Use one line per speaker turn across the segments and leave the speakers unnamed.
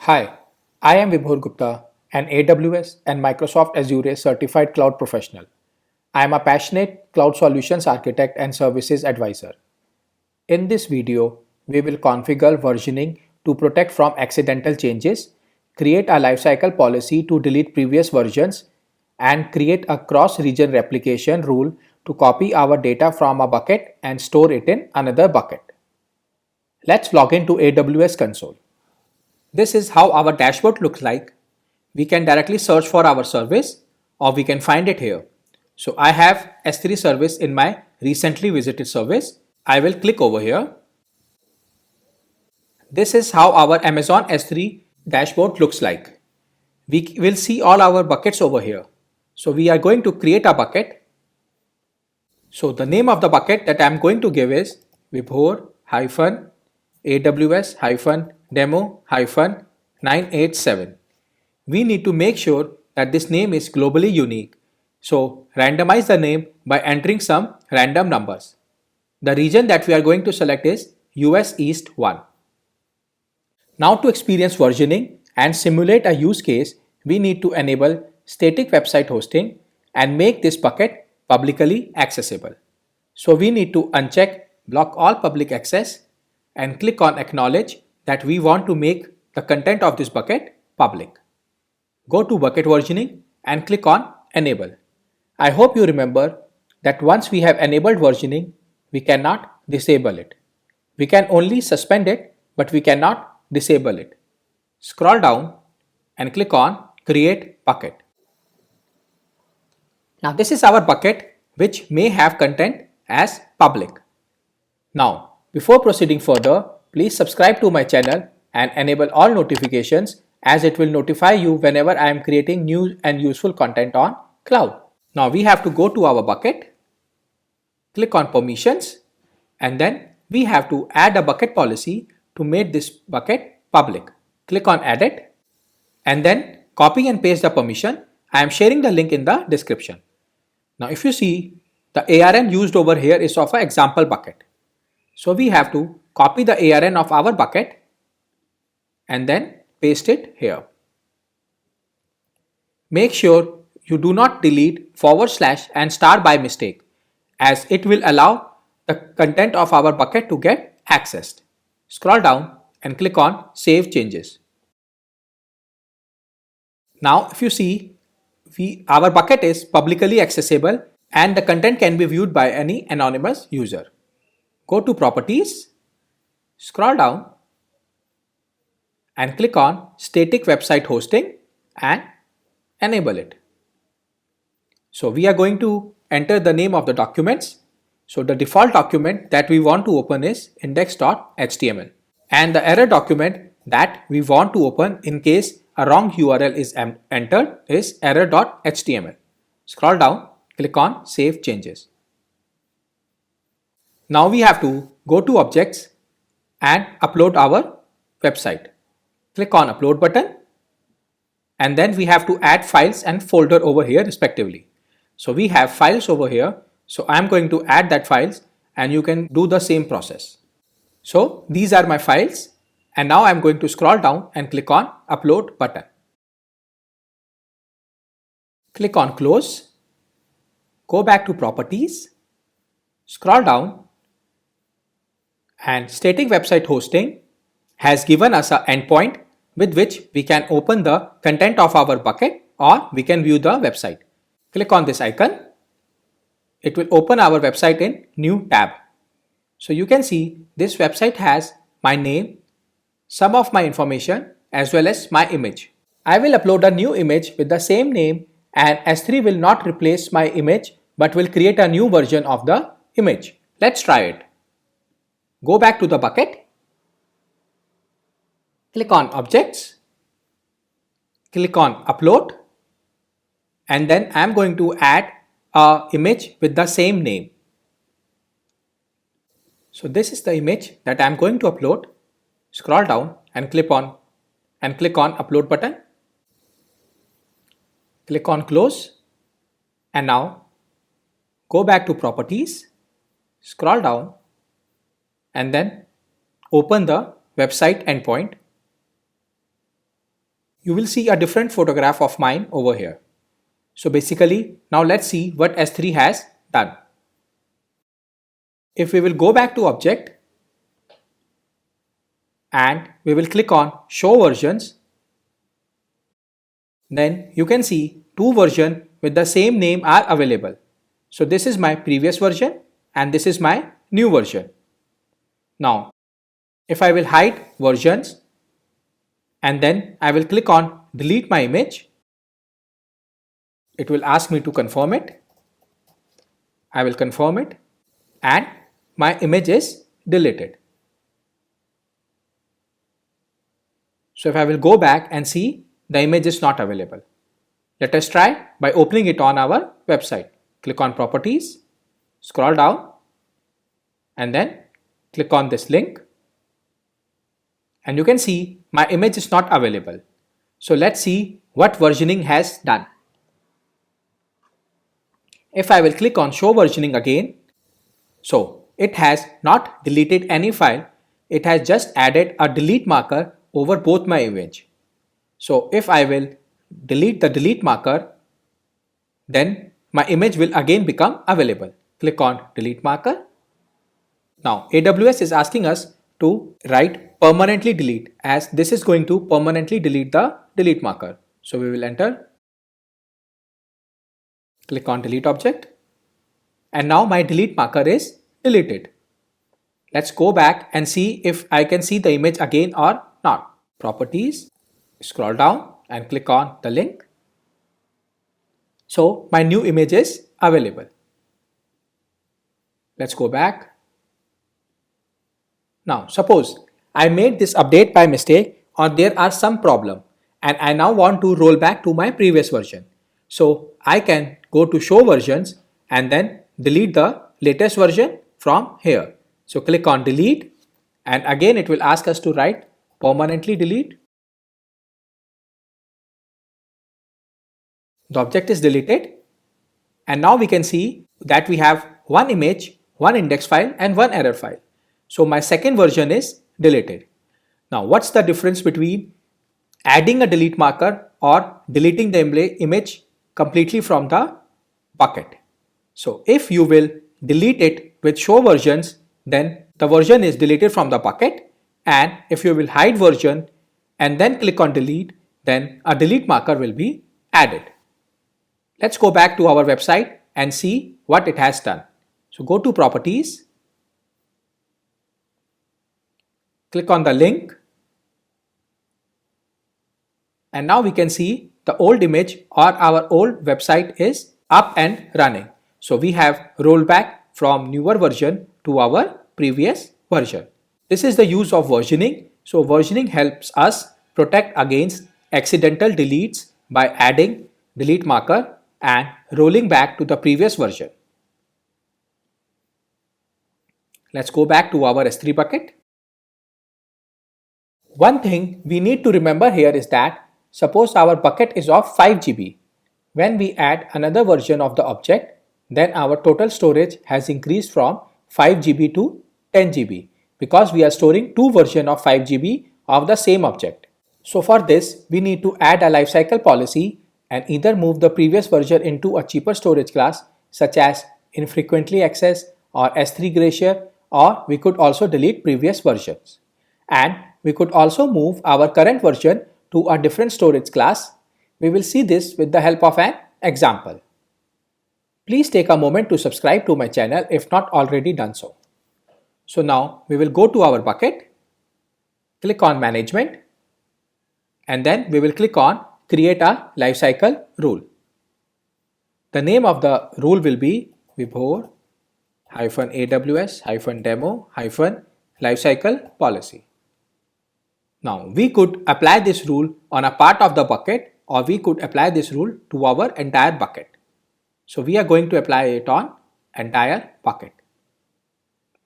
Hi, I am Vibhor Gupta, an AWS and Microsoft Azure certified cloud professional. I am a passionate cloud solutions architect and services advisor. In this video, we will configure versioning to protect from accidental changes, create a lifecycle policy to delete previous versions, and create a cross-region replication rule to copy our data from a bucket and store it in another bucket. Let's log into AWS console. This is how our dashboard looks like. We can directly search for our service or we can find it here. So I have S3 service in my recently visited service. I will click over here. This is how our Amazon S3 dashboard looks like. We will see all our buckets over here. So we are going to create a bucket. So the name of the bucket that I am going to give is Vibhor-AWS-demo-987. We need to make sure that this name is globally unique. So randomize the name by entering some random numbers. The region that we are going to select is US East 1. Now to experience versioning and simulate a use case, we need to enable static website hosting and make this bucket publicly accessible. So we need to uncheck block all public access and click on acknowledge that we want to make the content of this bucket public. Go to bucket versioning and click on enable. I hope you remember that once we have enabled versioning, we cannot disable it. We can only suspend it, but we cannot disable it. Scroll down and click on create bucket. Now this is our bucket which may have content as public. Now before proceeding further, please subscribe to my channel and enable all notifications as it will notify you whenever I am creating new and useful content on cloud. Now we have to go to our bucket, click on permissions, and then we have to add a bucket policy to make this bucket public. Click on edit and then copy and paste the permission. I am sharing the link in the description. Now if you see, the ARN used over here is of an example bucket. So we have to copy the ARN of our bucket and then paste it here. Make sure you do not delete / and star by mistake, as it will allow the content of our bucket to get accessed. Scroll down and click on Save Changes. Now if you see, our bucket is publicly accessible and the content can be viewed by any anonymous user. Go to Properties, scroll down and click on Static Website Hosting and enable it. So we are going to enter the name of the documents. So the default document that we want to open is index.html, and the error document that we want to open in case a wrong URL is entered is error.html. Scroll down, click on Save Changes. Now we have to go to Objects and upload our website. Click on Upload button and then we have to add files and folder over here respectively. So we have files over here. So I am going to add that files and you can do the same process. So these are my files and now I am going to scroll down and click on Upload button. Click on Close. Go back to Properties. Scroll down and Static Website Hosting has given us an endpoint with which we can open the content of our bucket or we can view the website. Click on this icon. It will open our website in new tab. So you can see this website has my name, some of my information as well as my image. I will upload a new image with the same name and S3 will not replace my image but will create a new version of the image. Let's try it. Go back to the bucket. Click on Objects. Click on Upload. And then I am going to add an image with the same name. So this is the image that I am going to upload. Scroll down and click on Upload button. Click on Close. And now go back to Properties. Scroll down and then open the website endpoint. you will see a different photograph of mine over here. So basically, now let's see what S3 has done. If we will go back to object and we will click on show versions, then you can see two versions with the same name are available. So this is my previous version and this is my new version. Now, if I will hide versions and then I will click on delete my image, it will ask me to confirm it. I will confirm it and my image is deleted. So if I will go back and see, the image is not available. Let us try by opening it on our website. Click on properties, scroll down and then click on this link. And you can see my image is not available. So let's see what versioning has done. If I will click on show versioning again, so it has not deleted any file, it has just added a delete marker over both my image. So if I will delete the delete marker, then my image will again become available. Click on delete marker. Now AWS is asking us to write permanently delete, as this is going to permanently delete the delete marker. So we will enter, click on delete object, and now my delete marker is deleted. Let's go back and see if I can see the image again or not. Properties, scroll down and click on the link. So my new image is available. Let's go back. Now suppose I made this update by mistake or there are some problem and I now want to roll back to my previous version. So I can go to show versions and then delete the latest version from here. So click on delete and again it will ask us to write permanently delete. The object is deleted and now we can see that we have one image, one index file and one error file. So my second version is deleted. Now what's the difference between adding a delete marker or deleting the image completely from the bucket? So if you will delete it with show versions, then the version is deleted from the bucket, and if you will hide version and then click on delete, then a delete marker will be added. Let's go back to our website and see what it has done. So go to properties, click on the link, and now we can see the old image or our old website is up and running. So we have rolled back from newer version to our previous version. This is the use of versioning. So versioning helps us protect against accidental deletes by adding delete marker and rolling back to the previous version. Let's go back to our S3 bucket. One thing we need to remember here is that suppose our bucket is of 5 GB. When we add another version of the object, then our total storage has increased from 5 GB to 10 GB because we are storing two versions of 5 GB of the same object. So for this, we need to add a lifecycle policy and either move the previous version into a cheaper storage class such as infrequently accessed or S3 Glacier, or we could also delete previous versions. And we could also move our current version to a different storage class. We will see this with the help of an example. Please take a moment to subscribe to my channel if not already done so. So now we will go to our bucket, click on management, and then we will click on create a lifecycle rule. The name of the rule will be Vibhor-AWS-demo-lifecycle policy. Now we could apply this rule on a part of the bucket or we could apply this rule to our entire bucket. So we are going to apply it on entire bucket.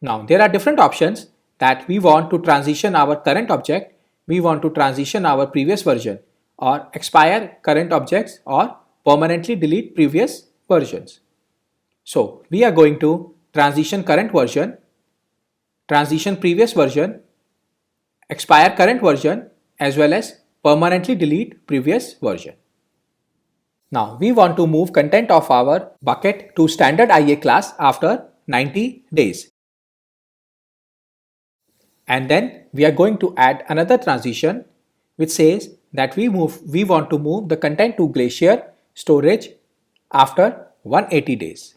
Now there are different options that we want to transition our current object, we want to transition our previous version, or expire current objects or permanently delete previous versions. So we are going to transition current version, transition previous version, expire current version as well as permanently delete previous version. Now we want to move content of our bucket to standard IA class after 90 days. And then we are going to add another transition which says that we want to move the content to Glacier storage after 180 days.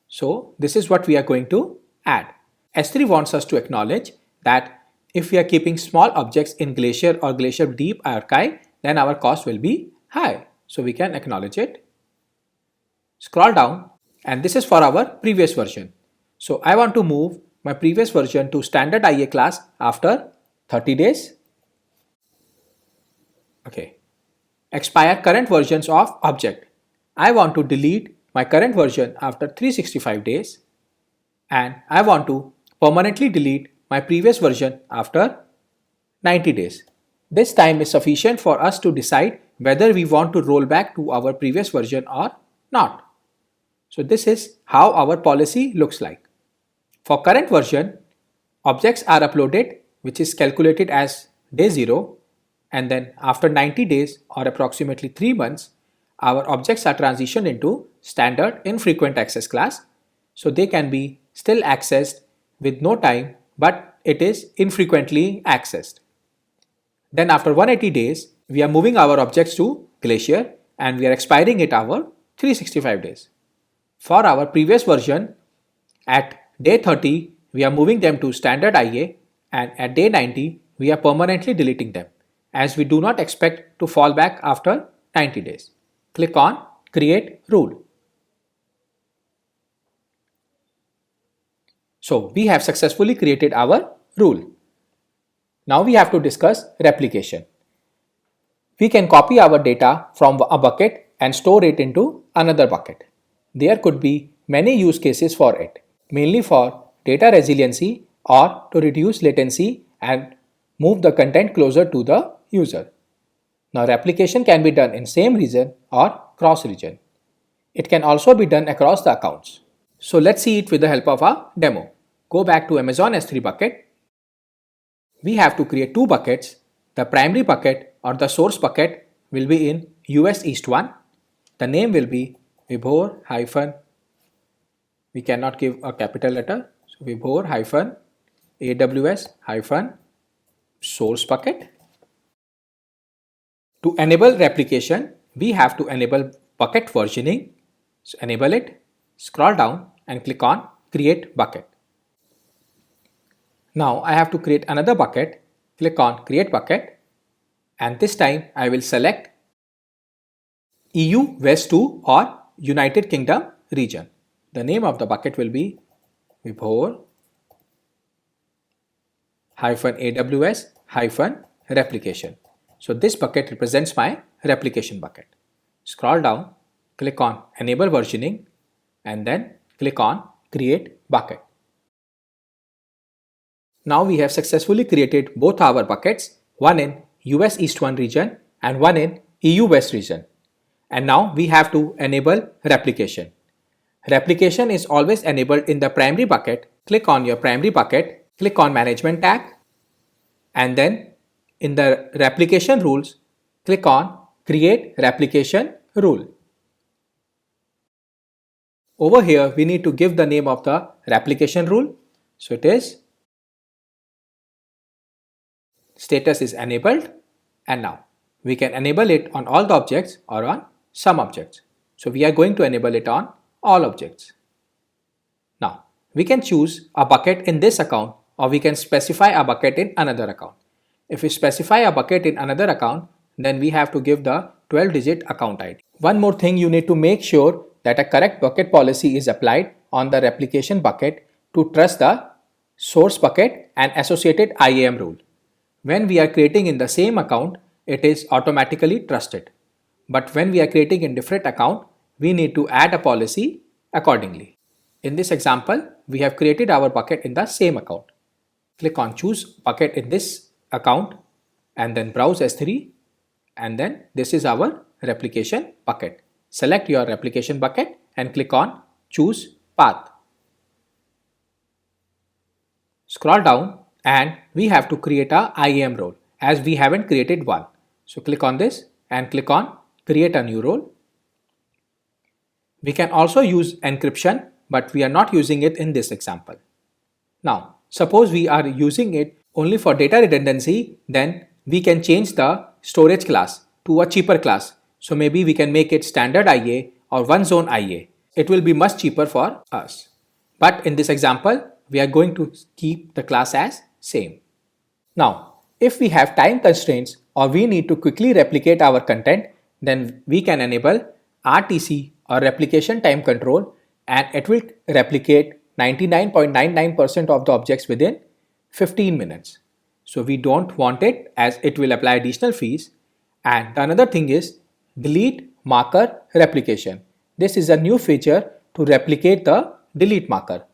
So this is what we are going to add. S3 wants us to acknowledge that if we are keeping small objects in Glacier or Glacier Deep archive, then our cost will be high. So we can acknowledge it. Scroll down, and this is for our previous version. So I want to move my previous version to standard IA class after 30 days. Okay. Expire current versions of object. I want to delete my current version after 365 days, and I want to permanently delete my previous version after 90 days. This time is sufficient for us to decide whether we want to roll back to our previous version or not. So this is how our policy looks like. For current version, objects are uploaded, which is calculated as day 0, and then after 90 days or approximately 3 months, our objects are transitioned into standard infrequent access class. So they can be still accessed with no time, but it is infrequently accessed. Then after 180 days, we are moving our objects to Glacier and we are expiring it our 365 days. For our previous version, at day 30, we are moving them to standard IA, and at day 90, we are permanently deleting them, as we do not expect to fall back after 90 days. Click on Create Rule. So we have successfully created our rule. Now we have to discuss replication. We can copy our data from a bucket and store it into another bucket. There could be many use cases for it, mainly for data resiliency or to reduce latency and move the content closer to the user. Now replication can be done in same region or cross region. It can also be done across the accounts. So let's see it with the help of a demo. Go back to Amazon S3 bucket. We have to create two buckets. The primary bucket or the source bucket will be in US East 1. The name will be Vibhor hyphen, we cannot give a capital letter, so Vibhor hyphen AWS hyphen source bucket. To enable replication, we have to enable bucket versioning. So enable it, scroll down and click on create bucket. Now I have to create another bucket, click on create bucket, and this time I will select EU West 2 or United Kingdom region. The name of the bucket will be Vibhor hyphen AWS hyphen replication. So this bucket represents my replication bucket. Scroll down, click on enable versioning, and then click on create bucket. Now we have successfully created both our buckets, one in US East 1 region and one in EU West region. And now we have to enable replication. Replication is always enabled in the primary bucket. Click on your primary bucket, click on management tag, and then in the replication rules, click on create replication rule. Over here, we need to give the name of the replication rule. So it is status is enabled, and now we can enable it on all the objects or on some objects. So we are going to enable it on all objects. Now we can choose a bucket in this account or we can specify a bucket in another account. If we specify a bucket in another account, then we have to give the 12-digit account ID. One more thing, you need to make sure that a correct bucket policy is applied on the replication bucket to trust the source bucket and associated IAM rule. When we are creating in the same account, it is automatically trusted. But when we are creating in different account, we need to add a policy accordingly. In this example, we have created our bucket in the same account. Click on choose bucket in this account and then browse S3, and then this is our replication bucket. Select your replication bucket and click on choose path. Scroll down and we have to create a IAM role as we haven't created one. So click on this and click on create a new role. We can also use encryption, but we are not using it in this example. Now, suppose we are using it only for data redundancy, then we can change the storage class to a cheaper class. So maybe we can make it standard IA or one zone IA. It will be much cheaper for us. But in this example, we are going to keep the class as same. Now, if we have time constraints or we need to quickly replicate our content, then we can enable RTC or replication time control, and it will replicate 99.99% of the objects within 15 minutes. So we don't want it as it will apply additional fees. And the another thing is delete marker replication. This is a new feature to replicate the delete marker.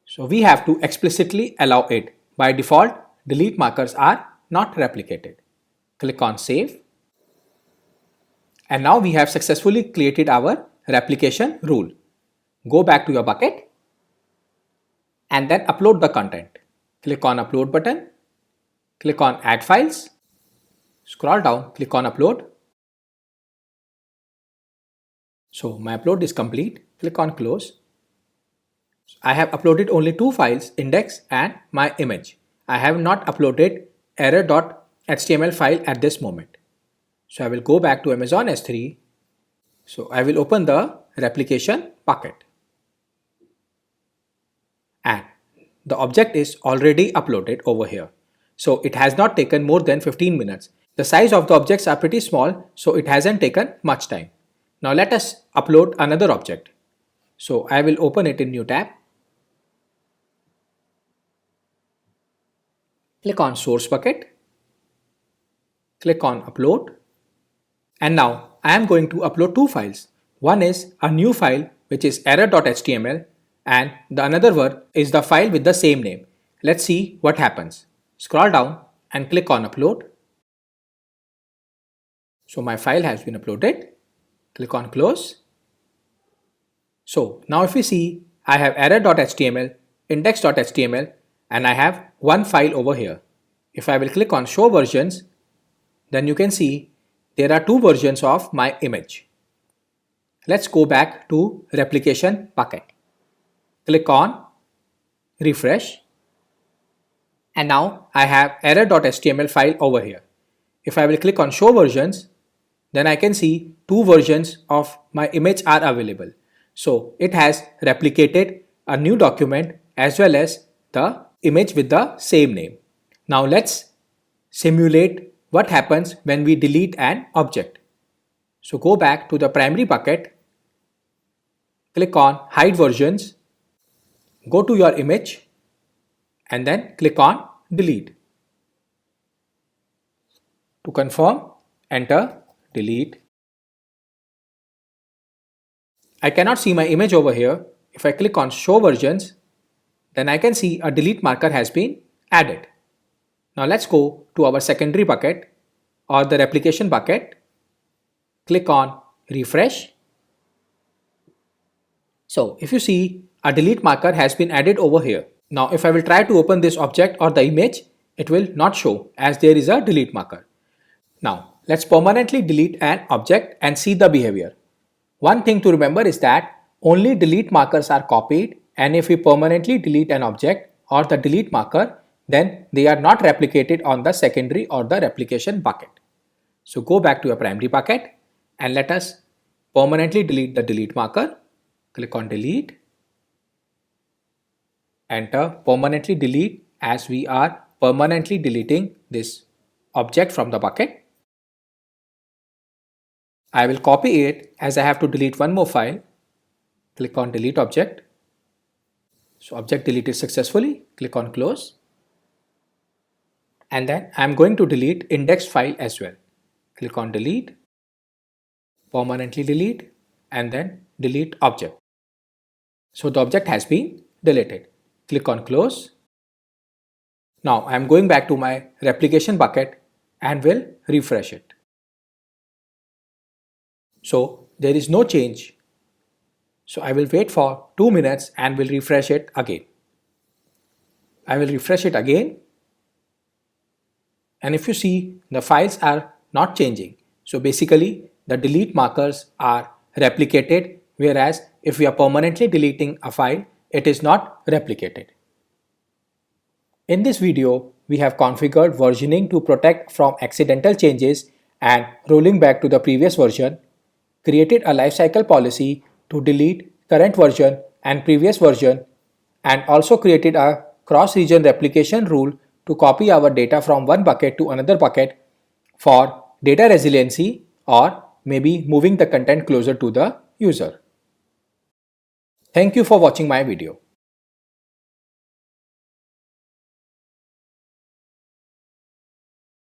So we have to explicitly allow it. By default, delete markers are not replicated. Click on save. And now we have successfully created our replication rule. Go back to your bucket and then upload the content. Click on upload button. Click on add files. Scroll down, click on upload. So my upload is complete. Click on close. I have uploaded only two files, index and my image. I have not uploaded error.html file at this moment. So I will go back to Amazon S3. So I will open the replication bucket. And the object is already uploaded over here. So it has not taken more than 15 minutes. The size of the objects are pretty small, so it hasn't taken much time. Now let us upload another object. So I will open it in new tab. Click on source bucket. Click on upload. And now I am going to upload two files. One is a new file which is error.html, and the another one is the file with the same name. Let's see what happens. Scroll down and click on upload. So my file has been uploaded. Click on close. So now if we see, I have error.html, index.html, and I have one file over here. If I will click on show versions, then you can see there are two versions of my image. Let's go back to replication bucket. Click on refresh. And now I have error.html file over here. If I will click on show versions, then I can see two versions of my image are available. So it has replicated a new document as well as the image with the same name. Now let's simulate what happens when we delete an object. So go back to the primary bucket, click on hide versions, go to your image and then click on delete. To confirm, enter delete. I cannot see my image over here. If I click on show versions, then I can see a delete marker has been added. Now let's go to our secondary bucket or the replication bucket. Click on refresh. So if you see, a delete marker has been added over here. Now if I will try to open this object or the image, it will not show as there is a delete marker. Now let's permanently delete an object and see the behavior. One thing to remember is that only delete markers are copied, and if we permanently delete an object or the delete marker, then they are not replicated on the secondary or the replication bucket. So go back to your primary bucket and let us permanently delete the delete marker. Click on delete. Enter permanently delete as we are permanently deleting this object from the bucket. I will copy it as I have to delete one more file. Click on delete object. So object deleted successfully. Click on close. And then I am going to delete index file as well. Click on delete, permanently delete, and then delete object. So the object has been deleted. Click on close. Now I am going back to my replication bucket and will refresh it. So there is no change. So I will wait for 2 minutes and will refresh it again. I will refresh it again. And if you see, the files are not changing. So basically, the delete markers are replicated, whereas if we are permanently deleting a file, it is not replicated. In this video, we have configured versioning to protect from accidental changes and rolling back to the previous version, created a lifecycle policy to delete current version and previous version, and also created a cross-region replication rule to copy our data from one bucket to another bucket for data resiliency or maybe moving the content closer to the user. Thank you for watching my video.